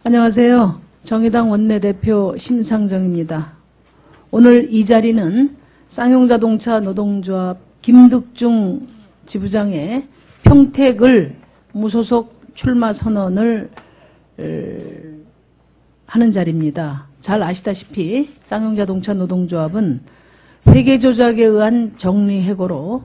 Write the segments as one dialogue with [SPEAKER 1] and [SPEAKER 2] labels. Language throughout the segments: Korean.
[SPEAKER 1] 안녕하세요. 정의당 원내대표 심상정입니다. 오늘 이 자리는 쌍용자동차 노동조합 김득중 지부장의 평택을 무소속 출마 선언을 하는 자리입니다. 잘 아시다시피 쌍용자동차 노동조합은 회계 조작에 의한 정리해고로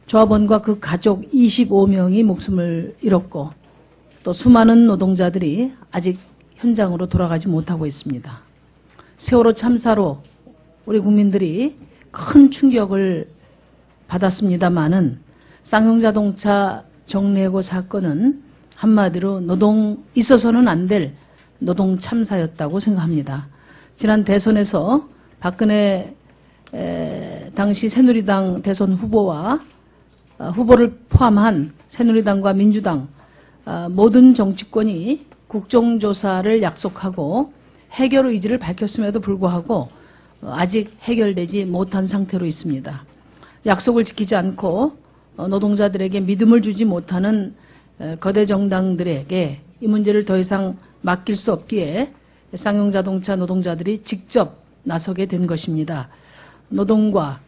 [SPEAKER 1] 조합원과 그 가족 25명이 목숨을 잃었고 또 수많은 노동자들이 아직 현장으로 돌아가지 못하고 있습니다. 세월호 참사로 우리 국민들이 큰 충격을 받았습니다마는 쌍용자동차 정리해고 사건은 한마디로 있어서는 안 될 노동 참사였다고 생각합니다. 지난 대선에서 박근혜 당시 새누리당 대선 후보와 후보를 포함한 새누리당과 민주당 모든 정치권이 국정조사를 약속하고 해결 의지를 밝혔음에도 불구하고 아직 해결되지 못한 상태로 있습니다. 약속을 지키지 않고 노동자들에게 믿음을 주지 못하는 거대 정당들에게 이 문제를 더 이상 맡길 수 없기에 쌍용자동차 노동자들이 직접 나서게 된 것입니다. 노동과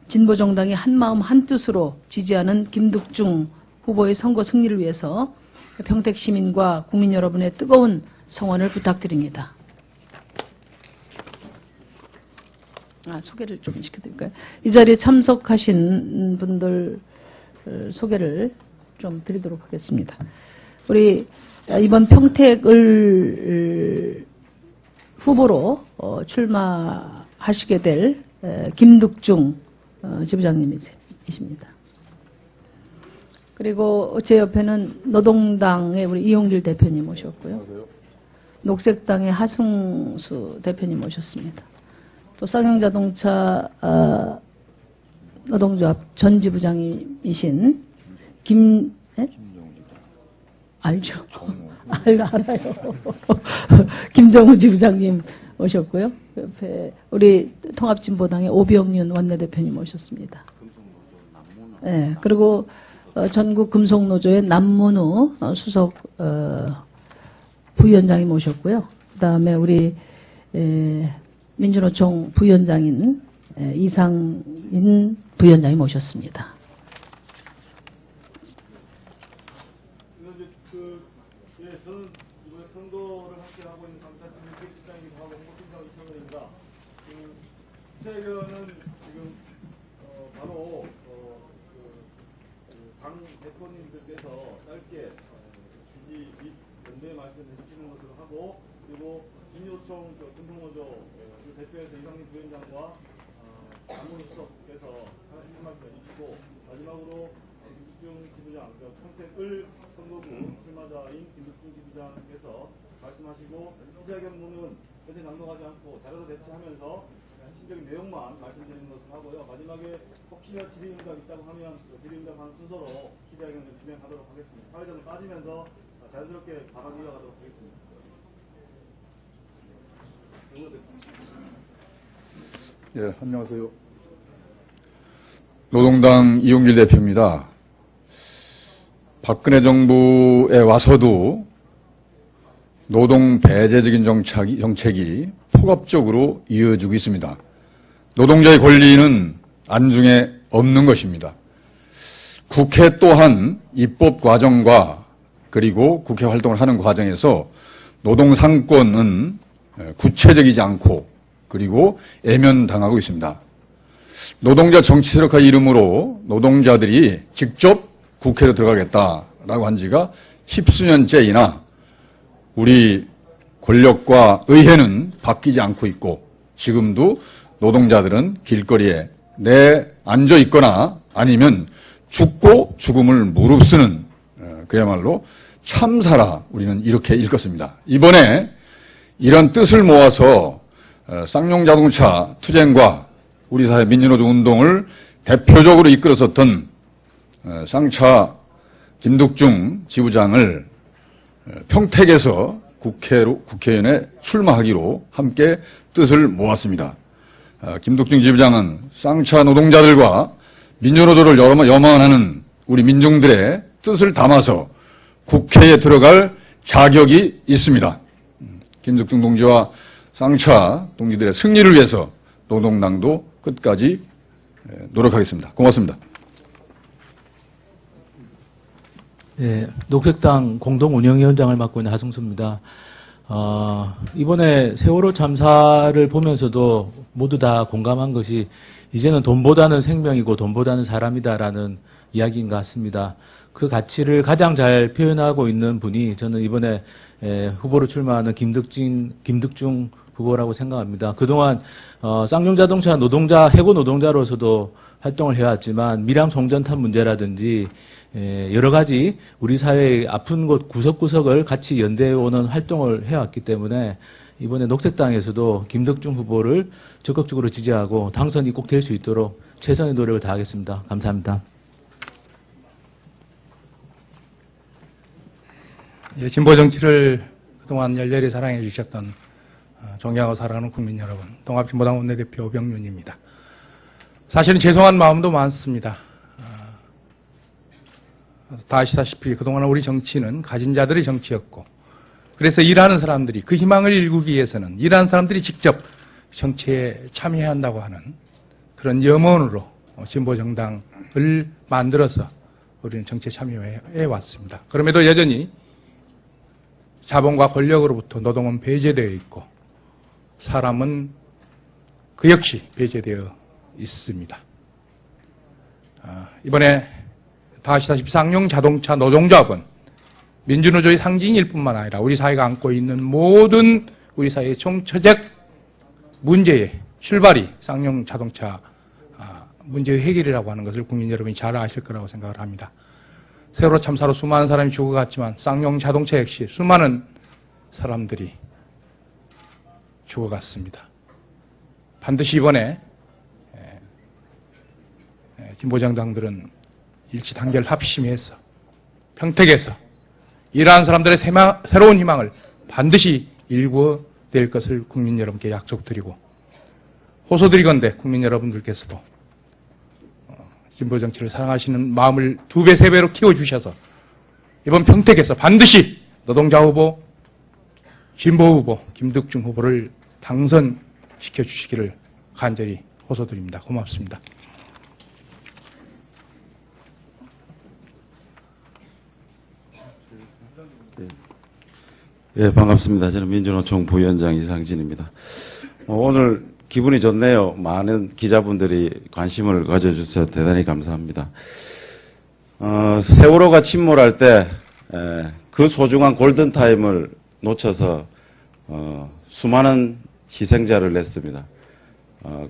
[SPEAKER 1] 진보정당이 한마음 한뜻으로 지지하는 김득중 후보의 선거 승리를 위해서 평택 시민과 국민 여러분의 뜨거운 성원을 부탁드립니다. 소개를 좀 시켜드릴까요? 이 자리에 참석하신 분들 소개를 좀 드리도록 하겠습니다. 우리 이번 평택을 후보로 출마하시게 될 김득중 지부장님이십니다. 그리고 제 옆에는 노동당의 우리 이용길 대표님 오셨고요. 안녕하세요. 녹색당의 하승수 대표님 오셨습니다. 또 쌍용자동차 노동조합 전 지부장이신 알죠? 알아요. 김정우 지부장님 오셨고요. 옆에 우리 통합진보당의 오병윤 원내대표님 오셨습니다. 네, 그리고 전국 금속노조의 남문우 수석 부위원장이 모셨고요. 그다음에 우리 민주노총 부위원장인 이상인 부위원장이 모셨습니다.
[SPEAKER 2] 저는 이번에 선거를 함께 하고 있는 감사팀의 기획실장이기도 하고 홍보팀장 이창근입니다. 최근은 지금 바로 당 대표님들께서 짧게 지지 및 연대 말씀을 해주시는 것으로 하고, 그리고 민주노총 금속노조 대표에서 이상민 부위원장과 남문우 수석께서 하나씩 말씀 해주시고, 마지막으로 김득중 지부장, 평택을 선거구 출마자인 김득중 지부장께서 말씀하시고, 기자회견문은 전체 낭독하지 않고 자료로 대체하면서 핵심적인 내용만 말씀드리는 것을 하고요. 마지막에 혹시나 질의응답 있다고 하면 질의응답하는 순서로 기자회견을 진행하도록 하겠습니다. 사회자도 빠지면서 자연스럽게 발언 이어가도록 하겠습니다.
[SPEAKER 3] 예, 안녕하세요. 노동당 이용길 대표입니다. 박근혜 정부에 와서도 노동 배제적인 정책이 폭압적으로 이어지고 있습니다. 노동자의 권리는 안중에 없는 것입니다. 국회 또한 입법 과정과 그리고 국회 활동을 하는 과정에서 노동 상권은 구체적이지 않고 그리고 애면당하고 있습니다. 노동자 정치 세력화 이름으로 노동자들이 직접 국회로 들어가겠다라고 한 지가 10수년째이나 우리 권력과 의회는 바뀌지 않고 있고, 지금도 노동자들은 길거리에 앉아 있거나 아니면 죽고 죽음을 무릅쓰는 그야말로 참사라 우리는 이렇게 읽었습니다. 이번에 이런 뜻을 모아서 쌍용자동차 투쟁과 우리 사회 민주노조 운동을 대표적으로 이끌었었던 쌍차 김득중 지부장을 평택에서 국회의원에 출마하기로 함께 뜻을 모았습니다. 김득중 지부장은 쌍차 노동자들과 민주노조를 염원하는 우리 민중들의 뜻을 담아서 국회에 들어갈 자격이 있습니다. 김덕중 동지와 쌍차 동지들의 승리를 위해서 노동당도 끝까지 노력하겠습니다. 고맙습니다.
[SPEAKER 4] 네, 녹색당 공동운영위원장을 맡고 있는 하승수입니다. 이번에 세월호 참사를 보면서도 모두 다 공감한 것이 이제는 돈보다는 생명이고 돈보다는 사람이다라는 이야기인 것 같습니다. 그 가치를 가장 잘 표현하고 있는 분이 저는 이번에 후보로 출마하는 김덕중 후보라고 생각합니다. 그동안 쌍용자동차 노동자, 해고 노동자로서도 활동을 해왔지만 밀양 송전탑 문제라든지 여러 가지 우리 사회의 아픈 곳 구석구석을 같이 연대해오는 활동을 해왔기 때문에 이번에 녹색당에서도 김덕중 후보를 적극적으로 지지하고 당선이 꼭 될 수 있도록 최선의 노력을 다하겠습니다. 감사합니다.
[SPEAKER 5] 예, 진보 정치를 그동안 열렬히 사랑해 주셨던 존경하고 사랑하는 국민 여러분, 통합진보당 원내대표 오병윤입니다. 사실은 죄송한 마음도 많습니다. 다 아시다시피 그동안 우리 정치는 가진 자들의 정치였고, 그래서 일하는 사람들이 그 희망을 일구기 위해서는 일하는 사람들이 직접 정치에 참여해야 한다고 하는 그런 염원으로 진보정당을 만들어서 우리는 정치에 참여해 왔습니다. 그럼에도 여전히 자본과 권력으로부터 노동은 배제되어 있고 사람은 그 역시 배제되어 있습니다. 이번에 다 아시다시피 쌍용 자동차 노동조합은 민주노조의 상징일 뿐만 아니라 우리 사회가 안고 있는 모든 우리 사회의 총체적 문제의 출발이 쌍용 자동차 문제의 해결이라고 하는 것을 국민 여러분이 잘 아실 거라고 생각을 합니다. 세월호 참사로 수많은 사람이 죽어갔지만 쌍용 자동차 역시 수많은 사람들이 죽어갔습니다. 반드시 이번에 진보정당들은 일치 단결 합심해서 평택에서 일하는 사람들의 새로운 희망을 반드시 일구어낼 것을 국민 여러분께 약속드리고, 호소드리건대 국민 여러분들께서도 진보정치를 사랑하시는 마음을 2배, 3배로 키워주셔서 이번 평택에서 반드시 노동자 후보, 진보 후보, 김덕중 후보를 당선시켜 주시기를 간절히 호소드립니다. 고맙습니다.
[SPEAKER 6] 예, 반갑습니다. 저는 민주노총 부위원장 이상진입니다. 오늘 기분이 좋네요. 많은 기자분들이 관심을 가져주셔서 대단히 감사합니다. 세월호가 침몰할 때 그 소중한 골든타임을 놓쳐서 수많은 희생자를 냈습니다.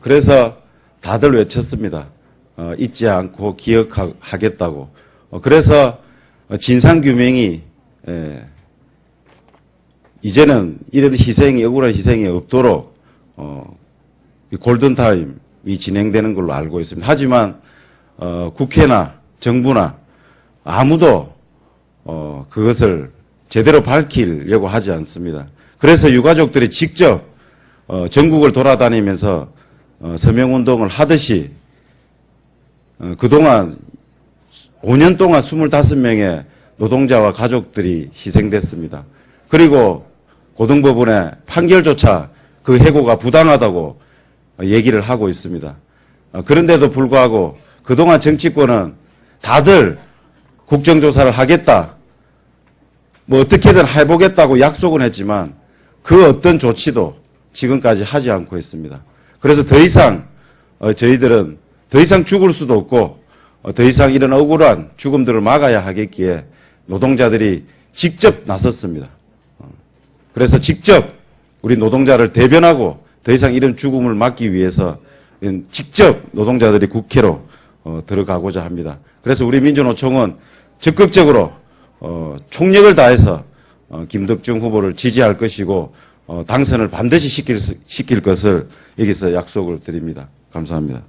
[SPEAKER 6] 그래서 다들 외쳤습니다. 잊지 않고 기억하겠다고. 그래서 진상규명이 이제는 이런 희생이, 억울한 희생이 없도록 골든타임이 진행되는 걸로 알고 있습니다. 하지만 국회나 정부나 아무도 그것을 제대로 밝히려고 하지 않습니다. 그래서 유가족들이 직접 전국을 돌아다니면서 서명운동을 하듯이 그동안 5년 동안 25명의 노동자와 가족들이 희생됐습니다. 그리고 고등법원의 판결조차 그 해고가 부당하다고 얘기를 하고 있습니다. 그런데도 불구하고 그동안 정치권은 다들 국정조사를 하겠다, 뭐 어떻게든 해보겠다고 약속은 했지만 그 어떤 조치도 지금까지 하지 않고 있습니다. 그래서 더 이상 저희들은 더 이상 죽을 수도 없고 더 이상 이런 억울한 죽음들을 막아야 하겠기에 노동자들이 직접 나섰습니다. 그래서 직접 우리 노동자를 대변하고 더 이상 이런 죽음을 막기 위해서 직접 노동자들이 국회로 들어가고자 합니다. 그래서 우리 민주노총은 적극적으로 총력을 다해서 김덕중 후보를 지지할 것이고 당선을 반드시 시킬 것을 여기서 약속을 드립니다. 감사합니다.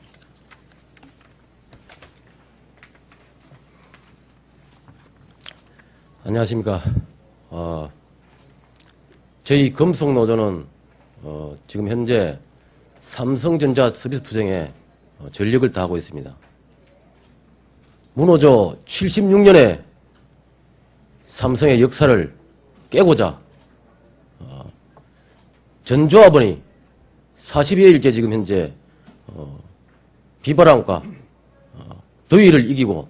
[SPEAKER 7] 안녕하십니까. 저희 금속노조는 지금 현재 삼성전자 서비스 투쟁에 전력을 다하고 있습니다. 무노조 76년의 삼성의 역사를 깨고자 전 조합원이 40여일째 지금 현재 비바람과 더위를 이기고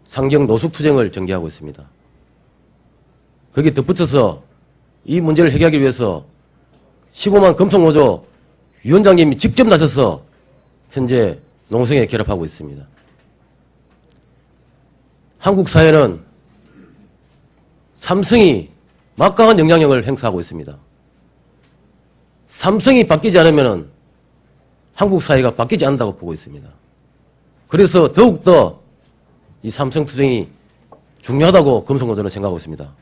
[SPEAKER 7] 상경 노숙투쟁을 전개하고 있습니다. 거기에 덧붙여서 이 문제를 해결하기 위해서 15만 금속노조 위원장님이 직접 나서서 현재 농성에 결합하고 있습니다. 한국 사회는 삼성이 막강한 영향력을 행사하고 있습니다. 삼성이 바뀌지 않으면 한국 사회가 바뀌지 않는다고 보고 있습니다. 그래서 더욱더 이 삼성 투쟁이 중요하다고 금속노조는 생각하고 있습니다.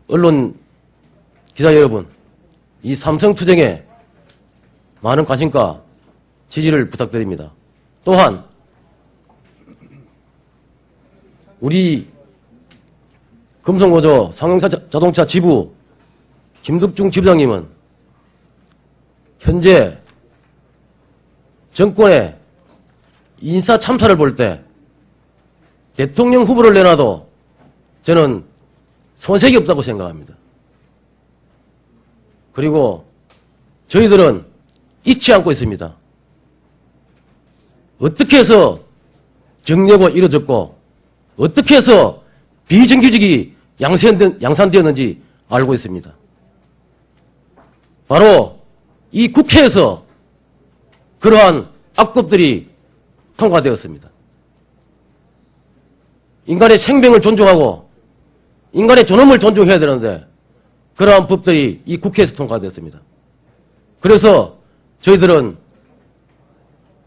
[SPEAKER 7] 언론 기자 여러분, 이 삼성 투쟁에 많은 관심과 지지를 부탁드립니다. 또한 우리 금속노조 상용자동차 지부 김덕중 지부장님은 현재 정권의 인사 참사를 볼 때 대통령 후보를 내놔도 저는 손색이 없다고 생각합니다. 그리고 저희들은 잊지 않고 있습니다. 어떻게 해서 정례가 이루어졌고 어떻게 해서 비정규직이 양산되었는지 알고 있습니다. 바로 이 국회에서 그러한 악법들이 통과되었습니다. 인간의 생명을 존중하고 인간의 존엄을 존중해야 되는데 그러한 법들이 이 국회에서 통과되었습니다. 그래서 저희들은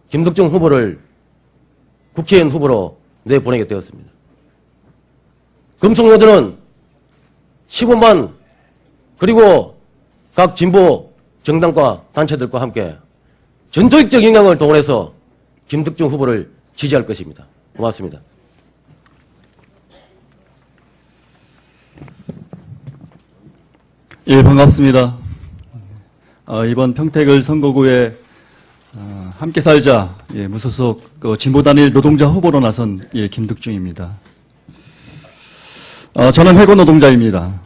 [SPEAKER 7] 김덕중 후보를 국회의원 후보로 내보내게 되었습니다. 금속노조는 15만 그리고 각 진보 정당과 단체들과 함께 전조직적 영향을 동원해서 김덕중 후보를 지지할 것입니다. 고맙습니다.
[SPEAKER 8] 예, 반갑습니다. 이번 평택을 선거구에 함께 살자 무소속 진보단일 노동자 후보로 나선 김덕중입니다. 저는 해고 노동자입니다.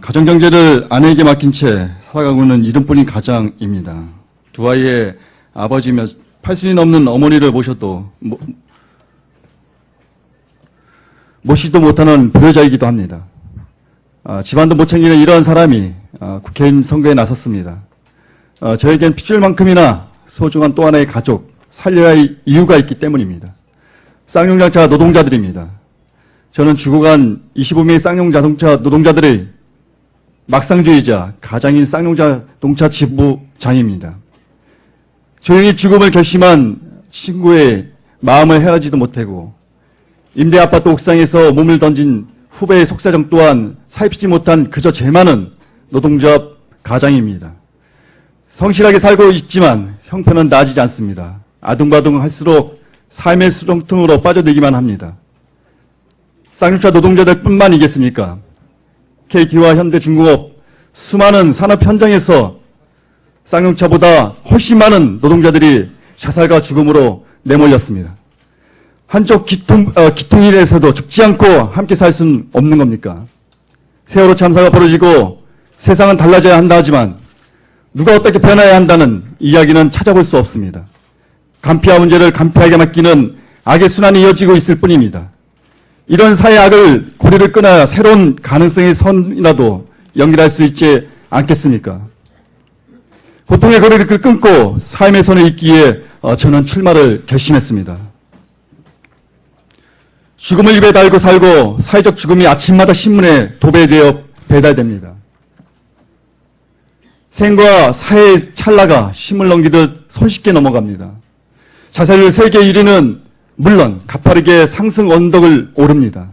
[SPEAKER 8] 가정경제를 아내에게 맡긴 채 살아가고 있는 이름뿐인 가장입니다. 두 아이의 아버지며 80이 넘는 어머니를 모시지도 못하는 불효자이기도 합니다. 집안도 못 챙기는 이러한 사람이 국회의원 선거에 나섰습니다. 저에겐 핏줄만큼이나 소중한 또 하나의 가족, 살려야 할 이유가 있기 때문입니다. 쌍용자동차 노동자들입니다. 저는 죽어간 25명의 쌍용자동차 노동자들의 막상주의자, 가장인 쌍용자동차 지부장입니다. 조용히 죽음을 결심한 친구의 마음을 헤아리지도 못하고 임대 아파트 옥상에서 몸을 던진 후배의 속사정 또한 살피지 못한 그저 죄 많은 노동조합 가장입니다. 성실하게 살고 있지만 형편은 나아지지 않습니다. 아둥바둥할수록 삶의 수렁통으로 빠져들기만 합니다. 쌍용차 노동자들 뿐만이겠습니까? KT와 현대중공업 수많은 산업 현장에서 쌍용차보다 훨씬 많은 노동자들이 자살과 죽음으로 내몰렸습니다. 한쪽 기통일에서도 죽지 않고 함께 살 수는 없는 겁니까? 세월호 참사가 벌어지고 세상은 달라져야 한다 하지만 누가 어떻게 변화해야 한다는 이야기는 찾아볼 수 없습니다. 간피와 문제를 간피하게 맡기는 악의 순환이 이어지고 있을 뿐입니다. 이런 사회 악을 고리를 끊어야 새로운 가능성의 선이라도 연결할 수 있지 않겠습니까? 고통의 고리를 끊고 삶의 선을 잇기에 저는 출마를 결심했습니다. 죽음을 입에 달고 살고 사회적 죽음이 아침마다 신문에 도배되어 배달됩니다. 생과 사회의 찰나가 신물 넘기듯 손쉽게 넘어갑니다. 자살률 세계 1위는 물론 가파르게 상승 언덕을 오릅니다.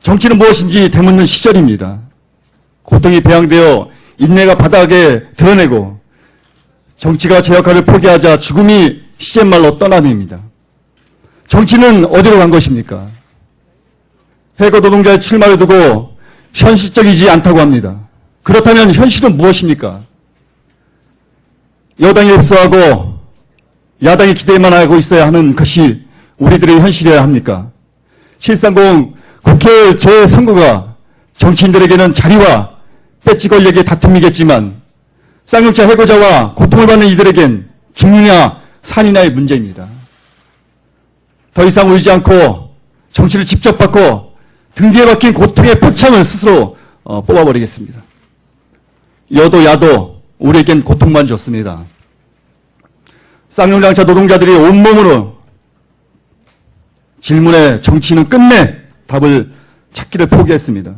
[SPEAKER 8] 정치는 무엇인지 되묻는 시절입니다. 고통이 배양되어 인내가 바닥에 드러내고 정치가 제 역할을 포기하자 죽음이 시쳇말로 떠나냅니다. 정치는 어디로 간 것입니까? 해고 노동자의 출마를 두고 현실적이지 않다고 합니다. 그렇다면 현실은 무엇입니까? 여당이 흡수하고 야당이 기대만 하고 있어야 하는 것이 우리들의 현실이어야 합니까? 730 국회 재선거가 정치인들에게는 자리와 배지 권력의 다툼이겠지만 쌍용차 해고자와 고통을 받는 이들에겐 죽느냐 산이냐의 문제입니다. 더 이상 울지 않고 정치를 직접 받고 등 뒤에 박힌 고통의 표창을 스스로 뽑아버리겠습니다. 여도 야도 우리에겐 고통만 줬습니다. 쌍용장차 노동자들이 온몸으로 질문에 정치인은 끝내 답을 찾기를 포기했습니다.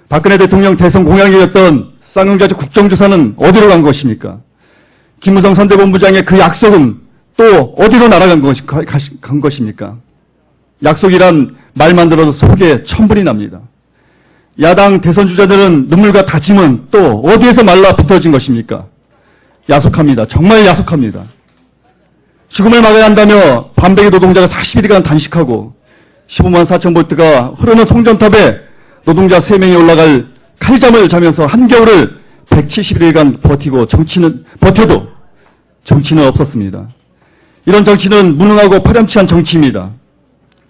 [SPEAKER 8] 박근혜 대통령 대선 공약이었던 쌍용자차 국정조사는 어디로 간 것입니까? 김무성 선대본부장의 그 약속은 또 어디로 날아간 것입니까? 약속이란 말만 들어도 속에 천불이 납니다. 야당 대선 주자들은 눈물과 다짐은 또 어디에서 말라붙어진 것입니까? 야속합니다. 정말 야속합니다. 죽음을 막아야 한다며 반백의 노동자가 41일간 단식하고 15만 4천 볼트가 흐르는 송전탑에 노동자 3명이 올라갈 칼잠을 자면서 한겨울을 171일간 버텨도 정치는 없었습니다. 이런 정치는 무능하고 파렴치한 정치입니다.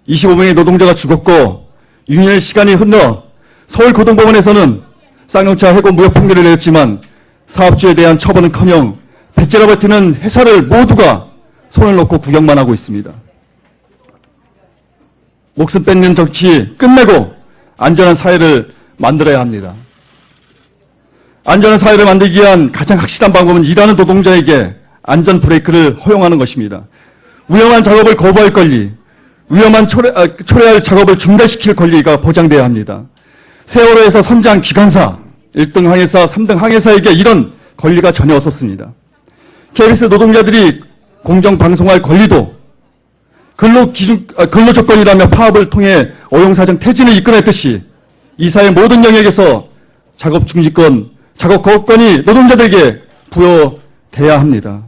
[SPEAKER 8] 25명의 노동자가 죽었고 6년의 시간이 흘러 서울고등법원에서는 쌍용차 해고 무효 판결을 내렸지만 사업주에 대한 처벌은커녕 배째라 버티는 회사를 모두가 손을 놓고 구경만 하고 있습니다. 목숨 뺏는 정치 끝내고 안전한 사회를 만들어야 합니다. 안전한 사회를 만들기 위한 가장 확실한 방법은 일하는 노동자에게 안전 브레이크를 허용하는 것입니다. 위험한 작업을 거부할 권리, 위험한 초래할 작업을 중단시킬 권리가 보장돼야 합니다. 세월호에서 선장 기관사, 1등 항해사, 3등 항해사에게 이런 권리가 전혀 없었습니다. KBS 노동자들이 공정방송할 권리도 근로조건이라며 파업을 통해 어용사정 퇴진을 이끌어냈듯이 이 사회 모든 영역에서 작업 중지권, 작업 거부권이 노동자들에게 부여돼야 합니다.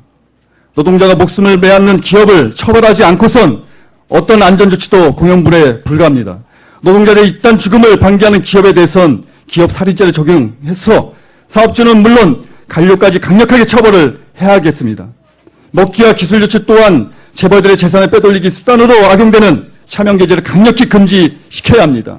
[SPEAKER 8] 노동자가 목숨을 매앗는 기업을 처벌하지 않고선 어떤 안전조치도 공영불에 불과합니다. 노동자들의 잇단 죽음을 방기하는 기업에 대해선 기업 살인죄를 적용해서 사업주는 물론 관료까지 강력하게 처벌을 해야 하겠습니다. 먹기와 기술 유출 또한 재벌들의 재산을 빼돌리기 수단으로 악용되는 차명계제를 강력히 금지시켜야 합니다.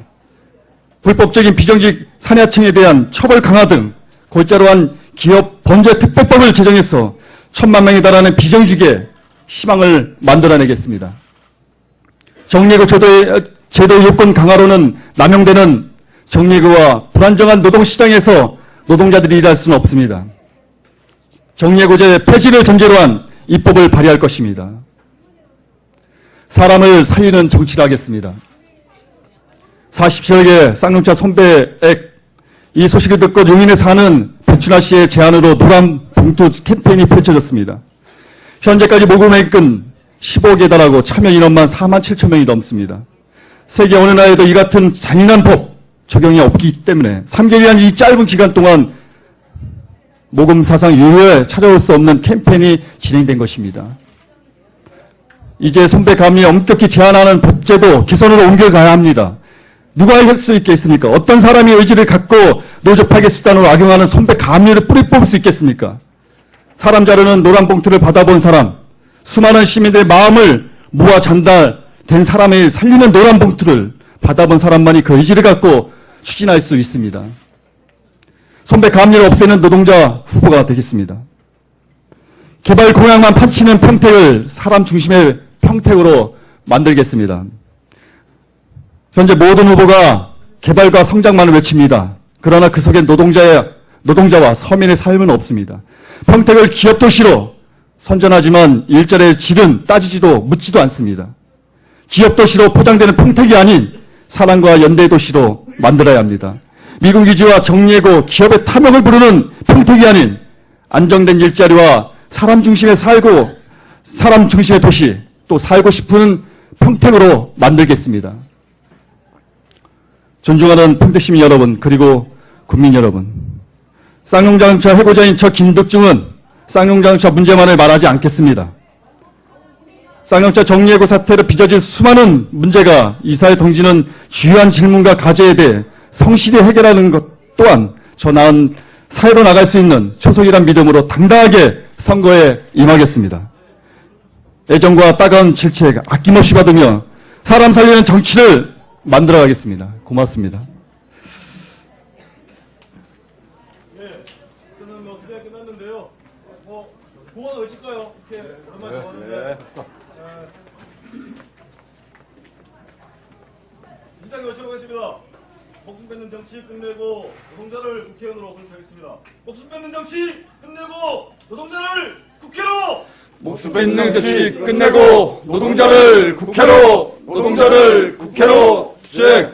[SPEAKER 8] 불법적인 비정직 사내하층에 대한 처벌 강화 등 골자로 한 기업 번제 특별법을 제정해서 1,000만 명에 달하는 비정직의 희망을 만들어내겠습니다. 정리해고 제도 요건 강화로는 남용되는 정리해고와 불안정한 노동시장에서 노동자들이 일할 수는 없습니다. 정리해고제 폐지를 전제로 한 입법을 발의할 것입니다. 사람을 살리는 정치를 하겠습니다. 47억의 쌍용차 손배액, 이 소식을 듣고 용인에 사는 백춘하 씨의 제안으로 노란 봉투 캠페인이 펼쳐졌습니다. 현재까지 모금액은 15억에 달하고 참여 인원만 4만 7천 명이 넘습니다. 세계 어느 나라에도 이 같은 잔인한 법 적용이 없기 때문에 3개월이란 이 짧은 기간 동안 모금 사상 이후에 찾아올 수 없는 캠페인이 진행된 것입니다. 이제 손배 감리에 엄격히 제한하는 법제도 개선으로 옮겨가야 합니다. 누가 할 수 있겠습니까? 어떤 사람이 의지를 갖고 노조 파괴 수단으로 악용하는 손배 감리를 뿌리 뽑을 수 있겠습니까? 사람 자르는 노란 봉투를 받아본 사람, 수많은 시민들의 마음을 모아 전달된 사람을 살리는 노란 봉투를 받아본 사람만이 그 의지를 갖고 추진할 수 있습니다. 손배 감리를 없애는 노동자 후보가 되겠습니다. 개발 공약만 판치는 평택을 사람 중심의 평택으로 만들겠습니다. 현재 모든 후보가 개발과 성장만을 외칩니다. 그러나 그 속엔 노동자와 서민의 삶은 없습니다. 평택을 기업도시로 선전하지만 일자리의 질은 따지지도 묻지도 않습니다. 기업도시로 포장되는 평택이 아닌 사랑과 연대의 도시로 만들어야 합니다. 미군 기지와 정리해고 기업의 탐욕을 부르는 평택이 아닌 안정된 일자리와 사람 중심의 도시, 또 살고 싶은 평택으로 만들겠습니다. 존중하는 평택시민 여러분, 그리고 국민 여러분, 쌍용자동차 해고자인 저 김덕중은 쌍용자동차 문제만을 말하지 않겠습니다. 쌍용차 정리해고 사태로 빚어질 수많은 문제가 이 사회 동지는 주요한 질문과 과제에 대해 성실히 해결하는 것 또한 저 나은 사회로 나갈 수 있는 초석이란 믿음으로 당당하게 선거에 임하겠습니다. 애정과 따가운 질책 아낌없이 받으며 사람 살리는 정치를 만들어가겠습니다. 고맙습니다.
[SPEAKER 2] 네, 저는 뭐 기대가 끝났는데요. 공원 어실까요? 이렇게 오랜만에 왔는데. 민주당에 여쭤보겠습니다. 목숨 뺏는 정치 끝내고 노동자를 국회의원으로 선택하겠습니다. 목숨 뺏는 정치 끝내고 노동자를 국회로!
[SPEAKER 3] 목숨 뺏는 정치 끝내고 노동자를 국회로 주행.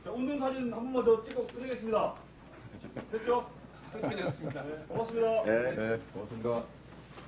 [SPEAKER 2] 자, 웃는 사진 한 번만 더 찍어 끝내겠습니다. 됐죠? 끝내겠습니다. 네, 고맙습니다.
[SPEAKER 3] 네, 고맙습니다.